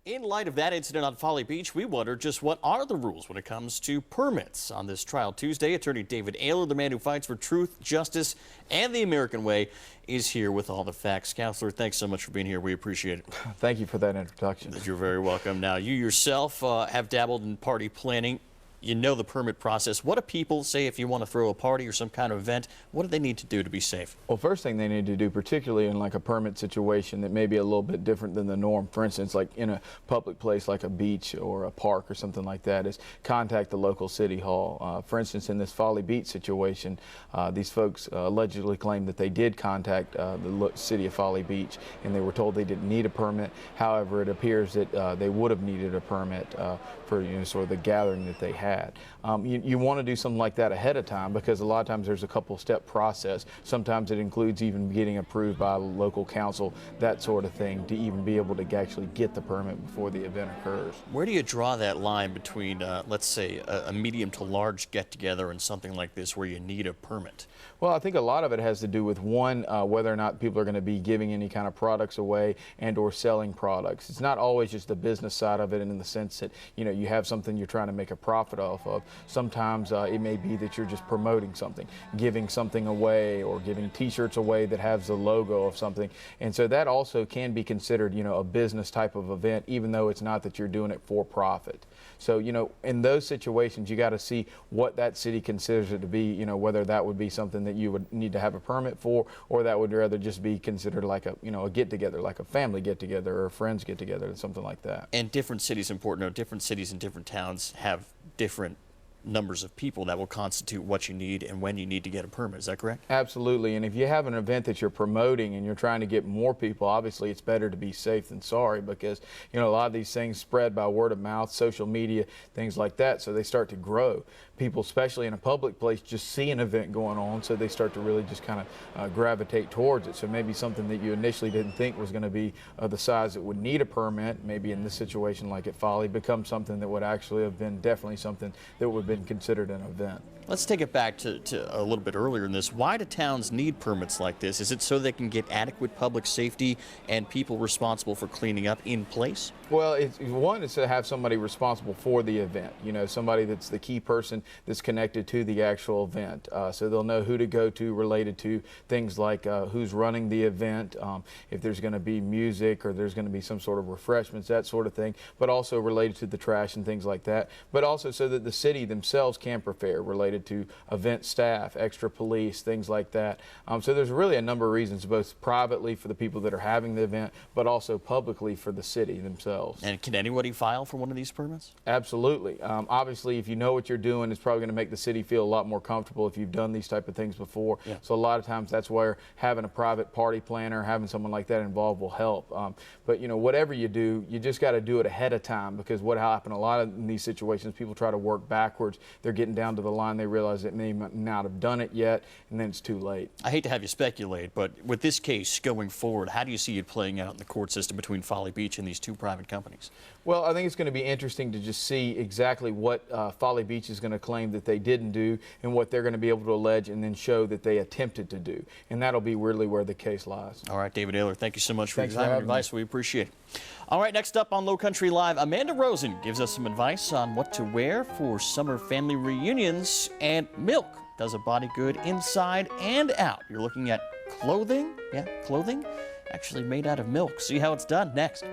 In light of that incident on Folly Beach, we wonder just what are the rules when it comes to permits. On this trial Tuesday, attorney David Aylor, the man who fights for truth, justice, and the American way, is here with all the facts. Counselor, thanks so much for being here. We appreciate it. Thank you for that introduction. You're very welcome. Now, you yourself have dabbled in party planning. You know the permit process. What do people say if you want to throw a party or some kind of event? What do they need to do to be safe? Well, first thing they need to do, particularly in like a permit situation that may be a little bit different than the norm, for instance, like in a public place like a beach or a park or something like that, is contact the local city hall. For instance, in this Folly Beach situation, these folks allegedly claimed that they did contact the city of Folly Beach and they were told they didn't need a permit. However, it appears that they would have needed a permit for sort of the gathering that they had. You want to do something like that ahead of time because a lot of times there's a couple-step process. Sometimes it includes even getting approved by a local council, that sort of thing, to even be able to actually get the permit before the event occurs. Where do you draw that line between, let's say, a medium to large get-together and something like this where you need a permit? Well, I think a lot of it has to do with, one, whether or not people are going to be giving any kind of products away and or selling products. It's not always just the business side of it in the sense that, you have something you're trying to make a profit off of. Sometimes it may be that you're just promoting something, giving something away or giving t-shirts away that has the logo of something. And so that also can be considered, a business type of event, even though it's not that you're doing it for profit. So, in those situations, you got to see what that city considers it to be, whether that would be something that you would need to have a permit for, or that would rather just be considered like a, a get-together, like a family get-together or a friends get-together, something like that. And different cities, important, different cities and different towns have different numbers of people that will constitute what you need and when you need to get a permit. Is that correct? Absolutely. And if you have an event that you're promoting and you're trying to get more people, obviously it's better to be safe than sorry because, a lot of these things spread by word of mouth, social media, things like that. So they start to grow. People, especially in a public place, just see an event going on, so they start to really just kind of gravitate towards it. So maybe something that you initially didn't think was going to be the size that would need a permit, maybe in this situation like at Folly, becomes something that would actually have been definitely something that would have been considered an event. Let's take it back to a little bit earlier in this. Why do towns need permits like this? Is it so they can get adequate public safety and people responsible for cleaning up in place? Well, one is to have somebody responsible for the event, somebody that's the key person that's connected to the actual event. So they'll know who to go to related to things like who's running the event, if there's going to be music or there's going to be some sort of refreshments, that sort of thing, but also related to the trash and things like that, but also so that the city themselves can prepare related to event staff, extra police, things like that. So there's really a number of reasons, both privately for the people that are having the event, but also publicly for the city themselves. And can anybody file for one of these permits? Absolutely. Obviously, if you know what you're doing, it's probably going to make the city feel a lot more comfortable if you've done these type of things before. Yeah. So a lot of times that's where having a private party planner, having someone like that involved will help. But whatever you do, you just got to do it ahead of time, because what happened a lot of in these situations, people try to work backwards. They're getting down to the line, they realize they may not have done it yet, and then it's too late. I hate to have you speculate, but with this case going forward, how do you see it playing out in the court system between Folly Beach and these two private companies? Well, I think it's going to be interesting to just see exactly what Folly Beach is going to claim that they didn't do and what they're going to be able to allege and then show that they attempted to do. And that'll be really where the case lies. All right, David Aylor, thank you so much for your Thanks time for and advice. We appreciate it. All right, next up on Low Country Live, Amanda Rosen gives us some advice on what to wear for summer family reunions, and milk does a body good inside and out. You're looking at clothing, clothing actually made out of milk. See how it's done next.